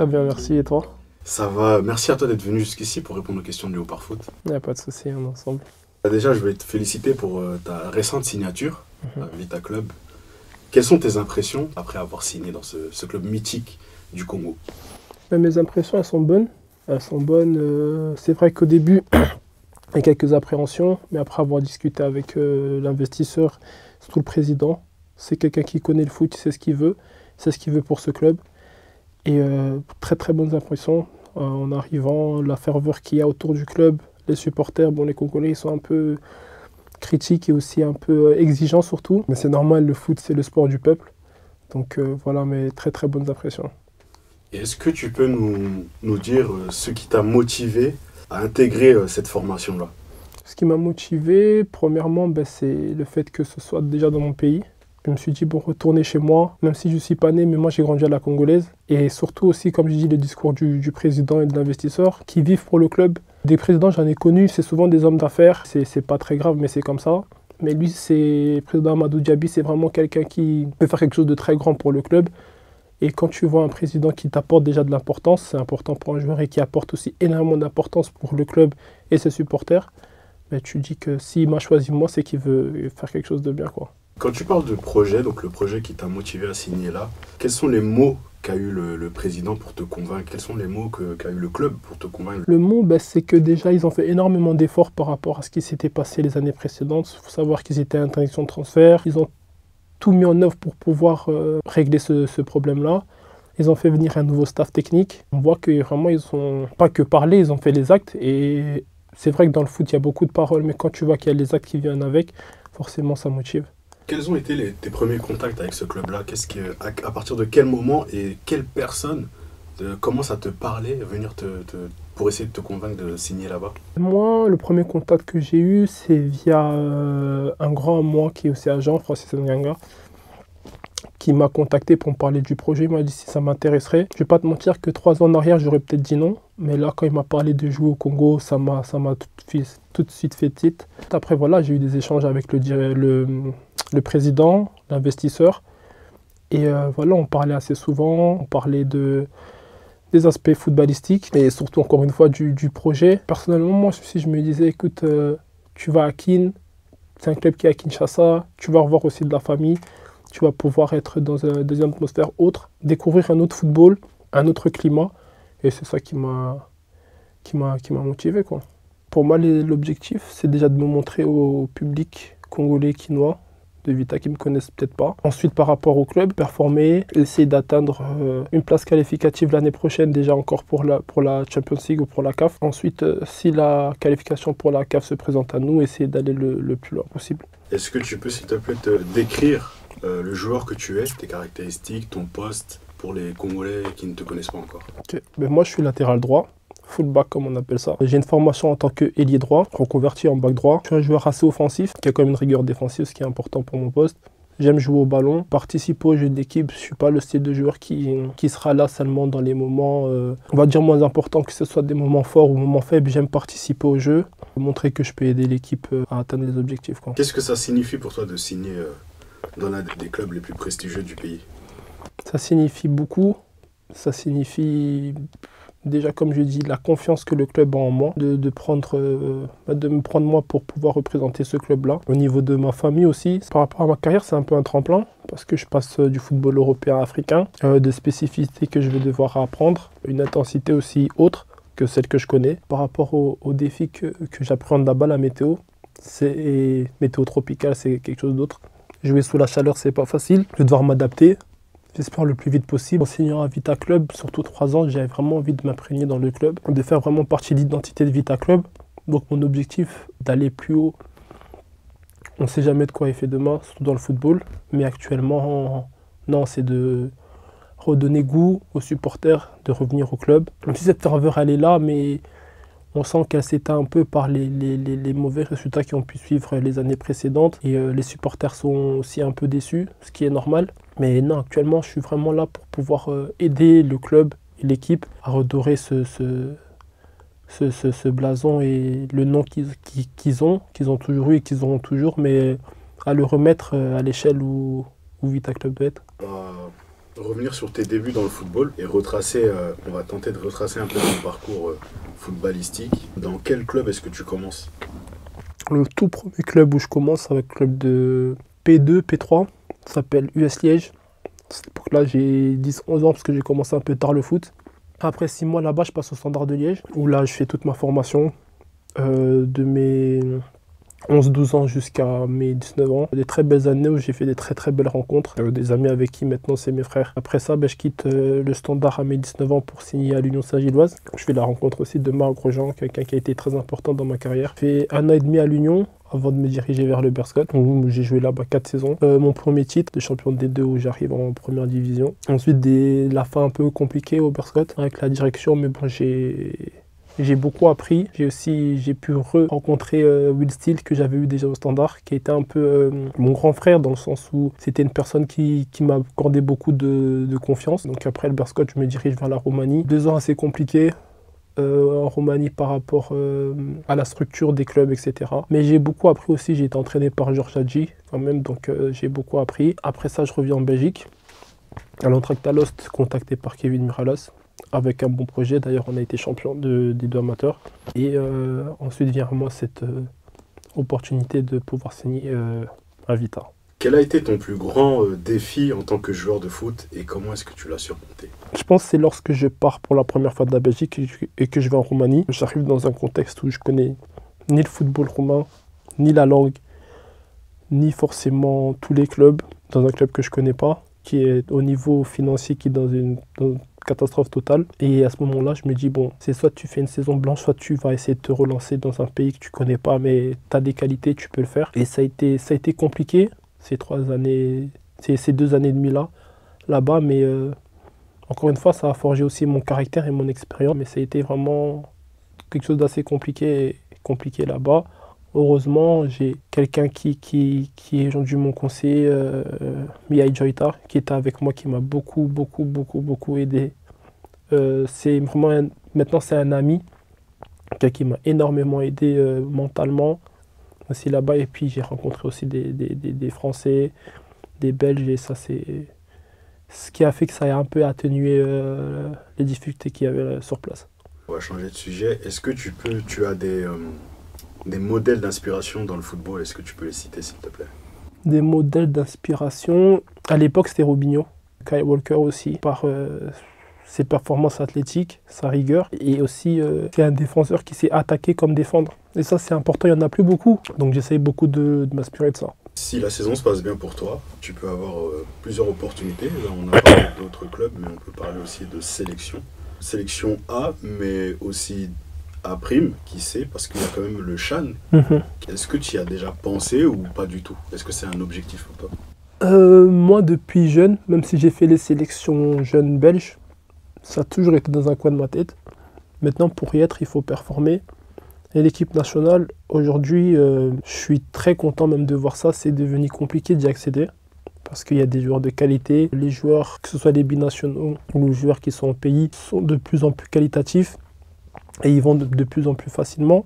Très bien, merci. Et toi? Ça va, merci à toi d'être venu jusqu'ici pour répondre aux questions de Léopard Foot. Il n'y a pas de souci, on est ensemble. Déjà, je vais te féliciter pour ta récente signature à Mhm. Vita Club. Quelles sont tes impressions après avoir signé dans ce club mythique du Congo? Mais mes impressions, elles sont bonnes. Elles sont bonnes. C'est vrai qu'au début, il y a quelques appréhensions, mais après avoir discuté avec l'investisseur, surtout le président, c'est quelqu'un qui connaît le foot, il sait ce qu'il veut, c'est ce qu'il veut pour ce club. Et très très bonnes impressions en arrivant, la ferveur qu'il y a autour du club, les supporters, bon les Congolais ils sont un peu critiques et aussi un peu exigeants surtout, mais c'est normal, le foot c'est le sport du peuple, donc voilà mes très très bonnes impressions. Et est-ce que tu peux nous dire ce qui t'a motivé à intégrer cette formation-là? Ce qui m'a motivé, premièrement, ben, c'est le fait que ce soit déjà dans mon pays. Je me suis dit, bon, retourner chez moi, même si je ne suis pas né, mais moi j'ai grandi à la congolaise. Et surtout aussi, comme je dis, le discours du président et de l'investisseur qui vivent pour le club. Des présidents, j'en ai connu, c'est souvent des hommes d'affaires. C'est pas très grave, mais c'est comme ça. Mais lui, c'est président Amadou Diaby, c'est vraiment quelqu'un qui peut faire quelque chose de très grand pour le club. Et quand tu vois un président qui t'apporte déjà de l'importance, c'est important pour un joueur et qui apporte aussi énormément d'importance pour le club et ses supporters, ben, tu dis que s'il m'a choisi moi, c'est qu'il veut faire quelque chose de bien, quoi. Quand tu parles de projet, donc le projet qui t'a motivé à signer là, quels sont les mots qu'a eu le président pour te convaincre? Quels sont les mots qu'a eu le club pour te convaincre? Le mot, ben, c'est que déjà, ils ont fait énormément d'efforts par rapport à ce qui s'était passé les années précédentes. Il faut savoir qu'ils étaient à interdiction de transfert. Ils ont tout mis en œuvre pour pouvoir régler ce problème-là. Ils ont fait venir un nouveau staff technique. On voit que vraiment, ils ont pas que parlé, ils ont fait les actes. Et c'est vrai que dans le foot, il y a beaucoup de paroles, mais quand tu vois qu'il y a les actes qui viennent avec, forcément, ça motive. Quels ont été tes premiers contacts avec ce club-là? À partir de quel moment et quelle personne commence à te parler, pour essayer de te convaincre de signer là-bas? Moi, le premier contact que j'ai eu, c'est via un grand à moi qui est aussi agent, Francis Nganga, qui m'a contacté pour me parler du projet. Il m'a dit si ça m'intéresserait. Je vais pas te mentir que 3 ans en arrière, j'aurais peut-être dit non. Mais là, quand il m'a parlé de jouer au Congo, ça m'a tout de suite fait tilt. Après, voilà, j'ai eu des échanges avec le président, l'investisseur. Et voilà, on parlait assez souvent. On parlait des aspects footballistiques et surtout, encore une fois, du projet. Personnellement, moi, si je me disais, écoute, tu vas à Kin, c'est un club qui est à Kinshasa, tu vas revoir aussi de la famille. Tu vas pouvoir être dans une atmosphère autre, découvrir un autre football, un autre climat. Et c'est ça qui m'a motivé, quoi. Pour moi, l'objectif, c'est déjà de me montrer au public congolais, quinois, de Vita qui ne me connaissent peut-être pas. Ensuite, par rapport au club, performer, essayer d'atteindre une place qualificative l'année prochaine, déjà encore pour la Champions League ou pour la CAF. Ensuite, si la qualification pour la CAF se présente à nous, essayer d'aller le plus loin possible. Est-ce que tu peux, s'il te plaît, te décrire le joueur que tu es, tes caractéristiques, ton poste, pour les Congolais qui ne te connaissent pas encore? Okay. Ben moi, je suis latéral droit, fullback comme on appelle ça. J'ai une formation en tant qu'ailier droit, reconverti en back droit. Je suis un joueur assez offensif, qui a quand même une rigueur défensive, ce qui est important pour mon poste. J'aime jouer au ballon, participer au jeu d'équipe. Je ne suis pas le style de joueur qui sera là seulement dans les moments, on va dire, moins importants, que ce soit des moments forts ou moments faibles. J'aime participer au jeu, montrer que je peux aider l'équipe à atteindre les objectifs, quoi. Qu'est-ce que ça signifie pour toi de signer dans l'un des clubs les plus prestigieux du pays? Ça signifie beaucoup. Ça signifie déjà, comme je dis, la confiance que le club a en moi, de me prendre moi pour pouvoir représenter ce club-là. Au niveau de ma famille aussi, par rapport à ma carrière, c'est un peu un tremplin, parce que je passe du football européen à africain, des spécificités que je vais devoir apprendre, une intensité aussi autre que celle que je connais. Par rapport aux défis que j'appréhende là-bas, la météo, météo tropicale, c'est quelque chose d'autre. Jouer sous la chaleur, c'est pas facile. Je vais devoir m'adapter. J'espère le plus vite possible. En signant à Vita Club, surtout 3 ans, j'avais vraiment envie de m'imprégner dans le club, de faire vraiment partie de l'identité de Vita Club. Donc mon objectif, d'aller plus haut. On ne sait jamais de quoi il fait demain, surtout dans le football. Mais actuellement, non, c'est de redonner goût aux supporters, de revenir au club. Même si cette ferveur, elle est là, mais on sent qu'elle s'éteint un peu par les mauvais résultats qui ont pu suivre les années précédentes. Et les supporters sont aussi un peu déçus, ce qui est normal. Mais non, actuellement, je suis vraiment là pour pouvoir aider le club et l'équipe à redorer ce blason et le nom qu'ils ont toujours eu et qu'ils auront toujours, mais à le remettre à l'échelle où Vita Club doit être. Revenir sur tes débuts dans le football et retracer, on va tenter de retracer un peu ton parcours footballistique. Dans quel club est-ce que tu commences? Le tout premier club où je commence, c'est avec le club de P2, P3, ça s'appelle US Liège. À cette époque-là, j'ai 10-11 ans parce que j'ai commencé un peu tard le foot. Après 6 mois là-bas, je passe au Standard de Liège, où là, je fais toute ma formation de mes 11-12 ans jusqu'à mes 19 ans. Des très belles années où j'ai fait des très très belles rencontres. Des amis avec qui maintenant c'est mes frères. Après ça, je quitte le Standard à mes 19 ans pour signer à l'Union Saint-Gilloise. Je fais la rencontre aussi de Marc Grosjean, quelqu'un qui a été très important dans ma carrière. J'ai fait 1 an et demi à l'Union avant de me diriger vers le Berscott, où j'ai joué là-bas 4 saisons. Mon premier titre de champion de D2 où j'arrive en première division. Ensuite, la fin un peu compliquée au Berscott avec la direction, mais bon, j'ai beaucoup appris. J'ai pu rencontrer Will Steele que j'avais eu déjà au Standard, qui était un peu mon grand frère dans le sens où c'était une personne qui m'a accordé beaucoup de confiance. Donc après le Berscott, je me dirige vers la Roumanie. 2 ans assez compliqués en Roumanie par rapport à la structure des clubs, etc. Mais j'ai beaucoup appris aussi. J'ai été entraîné par Georges Hadji quand même, donc j'ai beaucoup appris. Après ça, je reviens en Belgique, à l'Antracte Alost, contacté par Kevin Miralas, avec un bon projet. D'ailleurs, on a été champion des 2 amateurs. Et ensuite vient à moi cette opportunité de pouvoir signer à Vita. Quel a été ton plus grand défi en tant que joueur de foot et comment est-ce que tu l'as surmonté? Je pense que c'est lorsque je pars pour la première fois de la Belgique et que je vais en Roumanie. J'arrive dans un contexte où je connais ni le football roumain, ni la langue, ni forcément tous les clubs, dans un club que je connais pas, qui est au niveau financier, qui est dans une catastrophe totale. Et à ce moment-là, je me dis, bon, c'est soit tu fais une saison blanche, soit tu vas essayer de te relancer dans un pays que tu connais pas, mais tu as des qualités, tu peux le faire. Et ça a été compliqué, ces 2 années et demie là-bas, mais encore une fois, ça a forgé aussi mon caractère et mon expérience. Mais ça a été vraiment quelque chose d'assez compliqué là-bas. Heureusement, j'ai quelqu'un qui est aujourd'hui mon conseiller, Mihai Joita, qui était avec moi, qui m'a beaucoup aidé. C'est vraiment maintenant, c'est un ami, quelqu'un qui m'a énormément aidé mentalement aussi là-bas. Et puis, j'ai rencontré aussi des Français, des Belges, et ça, c'est ce qui a fait que ça a un peu atténué les difficultés qu'il y avait sur place. On va changer de sujet. Est-ce que tu as des modèles d'inspiration dans le football? Est-ce que tu peux les citer, s'il te plaît? Des modèles d'inspiration, à l'époque, c'était Robinho. Kyle Walker aussi, par ses performances athlétiques, sa rigueur. Et aussi, c'est un défenseur qui s'est attaqué comme défendre. Et ça, c'est important, il n'y en a plus beaucoup. Donc j'essaye beaucoup de m'inspirer de ça. Si la saison se passe bien pour toi, tu peux avoir plusieurs opportunités. Là, on a parlé d'autres clubs, mais on peut parler aussi de sélection. Sélection A, mais aussi A', qui sait, parce qu'il y a quand même le CHAN. Est-ce que tu y as déjà pensé ou pas du tout? Est-ce que c'est un objectif pour toi? Moi, depuis jeune, même si j'ai fait les sélections jeunes belges, ça a toujours été dans un coin de ma tête. Maintenant, pour y être, il faut performer. Et l'équipe nationale, aujourd'hui, je suis très content même de voir ça. C'est devenu compliqué d'y accéder parce qu'il y a des joueurs de qualité. Les joueurs, que ce soit les binationaux ou les joueurs qui sont au pays, sont de plus en plus qualitatifs et ils vont de plus en plus facilement.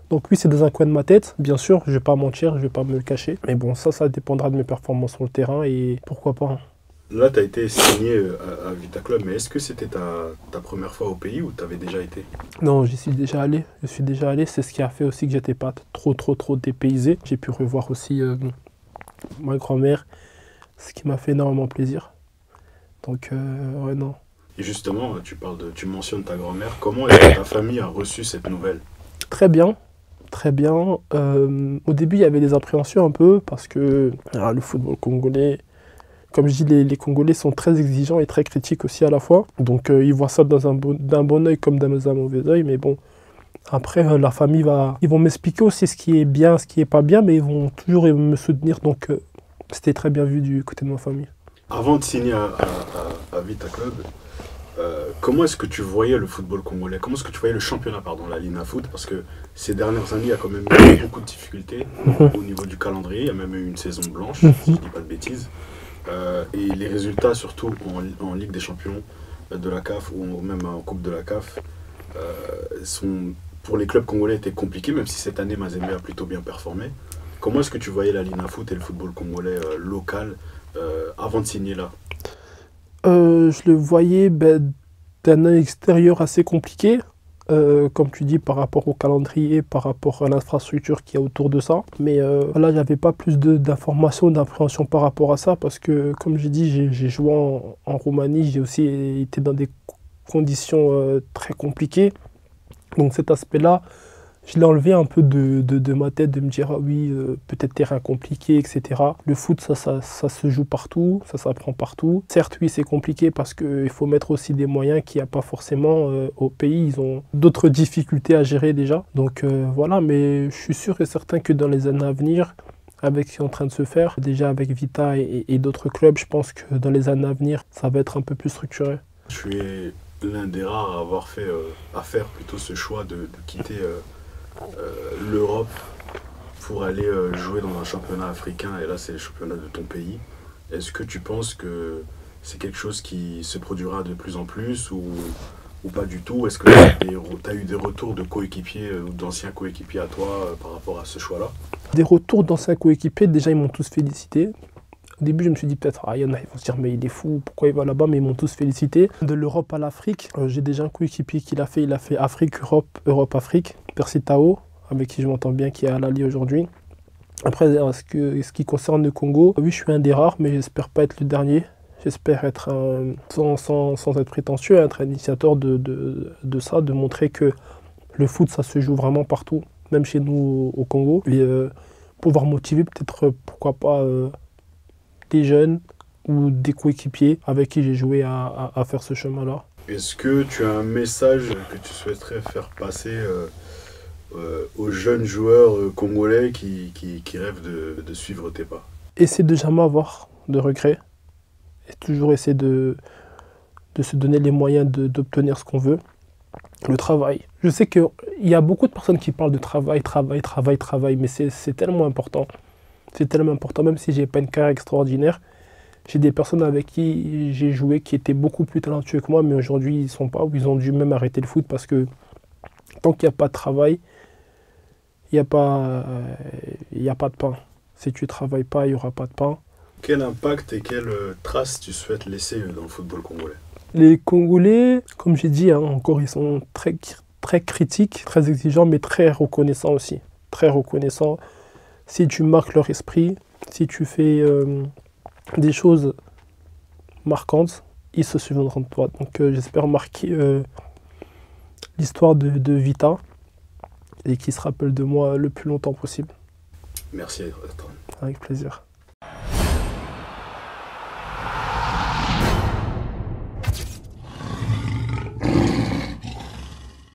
Donc oui, c'est dans un coin de ma tête. Bien sûr, je ne vais pas mentir, je ne vais pas me le cacher. Mais bon, ça dépendra de mes performances sur le terrain et pourquoi pas. Là, tu as été signé à Vita Club, mais est-ce que c'était ta première fois au pays ou tu avais déjà été? Non, j'y suis déjà allé. C'est ce qui a fait aussi que j'étais pas trop dépaysé. J'ai pu revoir aussi ma grand-mère, ce qui m'a fait énormément plaisir. Donc, ouais, non. Et justement, tu mentionnes ta grand-mère. Comment est-ce que ta famille a reçu cette nouvelle? Très bien. Très bien. Au début, il y avait des appréhensions un peu parce que le football congolais, comme je dis, les Congolais sont très exigeants et très critiques aussi à la fois. Donc ils voient ça d'un bon œil comme d'un mauvais œil. Mais bon, après, la famille ils vont m'expliquer aussi ce qui est bien, ce qui n'est pas bien, mais ils vont toujours me soutenir. Donc c'était très bien vu du côté de ma famille. Avant de signer à Vita Club, comment est-ce que tu voyais le football congolais? Comment est-ce que tu voyais le championnat, la Lina Foot? Parce que ces dernières années, il y a quand même eu beaucoup de difficultés au niveau du calendrier. Il y a même eu une saison blanche, si je ne dis pas de bêtises. Et les résultats, surtout en Ligue des Champions de la CAF ou même en Coupe de la CAF, pour les clubs congolais étaient compliqués, même si cette année Mazembe a plutôt bien performé. Comment est-ce que tu voyais la Lina Foot et le football congolais local avant de signer là? Je le voyais d'un œil extérieur assez compliqué, comme tu dis, par rapport au calendrier, par rapport à l'infrastructure qu'il y a autour de ça. Mais là, j'avais pas plus d'informations, d'appréhension par rapport à ça, parce que, comme j'ai dit, j'ai joué en Roumanie, j'ai aussi été dans des conditions très compliquées. Donc cet aspect-là, je l'ai enlevé un peu de ma tête, de me dire, ah oui, peut-être terrain compliqué, etc. Le foot, ça se joue partout, ça s'apprend partout. Certes, oui, c'est compliqué parce qu'il faut mettre aussi des moyens qu'il n'y a pas forcément au pays. Ils ont d'autres difficultés à gérer déjà. Donc voilà, mais je suis sûr et certain que dans les années à venir, avec ce qui est en train de se faire, déjà avec Vita et d'autres clubs, je pense que dans les années à venir, ça va être un peu plus structuré. Tu es l'un des rares à avoir fait, à faire plutôt ce choix de quitter l'Europe pour aller jouer dans un championnat africain, et là c'est le championnat de ton pays. Est-ce que tu penses que c'est quelque chose qui se produira de plus en plus ou pas du tout? Est-ce que tu as eu des retours de coéquipiers ou d'anciens coéquipiers à toi par rapport à ce choix-là? Des retours d'anciens coéquipiers, déjà ils m'ont tous félicité. Au début, je me suis dit peut-être, il y en a, ils vont se dire, mais il est fou, pourquoi il va là-bas? Mais ils m'ont tous félicité. De l'Europe à l'Afrique, j'ai déjà un coéquipier qui l'a fait. Il a fait Afrique, Europe, Europe-Afrique. Percy Tao, avec qui je m'entends bien, qui est à Lali aujourd'hui. Après, ce qui concerne le Congo, oui, je suis un des rares, mais j'espère pas être le dernier. J'espère être, sans être prétentieux, être initiateur de ça, de montrer que le foot, ça se joue vraiment partout, même chez nous au Congo. Et pouvoir motiver peut-être, pourquoi pas, des jeunes ou des coéquipiers avec qui j'ai joué à faire ce chemin-là. Est-ce que tu as un message que tu souhaiterais faire passer aux jeunes joueurs congolais qui rêvent de suivre tes pas? Essayer de jamais avoir de regrets et toujours essayer de se donner les moyens d'obtenir ce qu'on veut. Le travail. Je sais qu'il y a beaucoup de personnes qui parlent de travail, mais c'est tellement important. C'est tellement important, même si j'ai pas une carrière extraordinaire. J'ai des personnes avec qui j'ai joué qui étaient beaucoup plus talentueux que moi, mais aujourd'hui ils sont pas, ou ils ont dû même arrêter le foot parce que tant qu'il n'y a pas de travail, il n'y a pas de pain. Si tu ne travailles pas, il n'y aura pas de pain. Quel impact et quelle trace tu souhaites laisser dans le football congolais? Les Congolais, comme j'ai dit, encore ils sont très, très critiques, très exigeants, mais très reconnaissants aussi. Très reconnaissants. Si tu marques leur esprit, si tu fais des choses marquantes, ils se souviendront de toi. Donc j'espère marquer l'histoire de Vita et qu'ils se rappellent de moi le plus longtemps possible. Merci, Bertrand. Avec plaisir.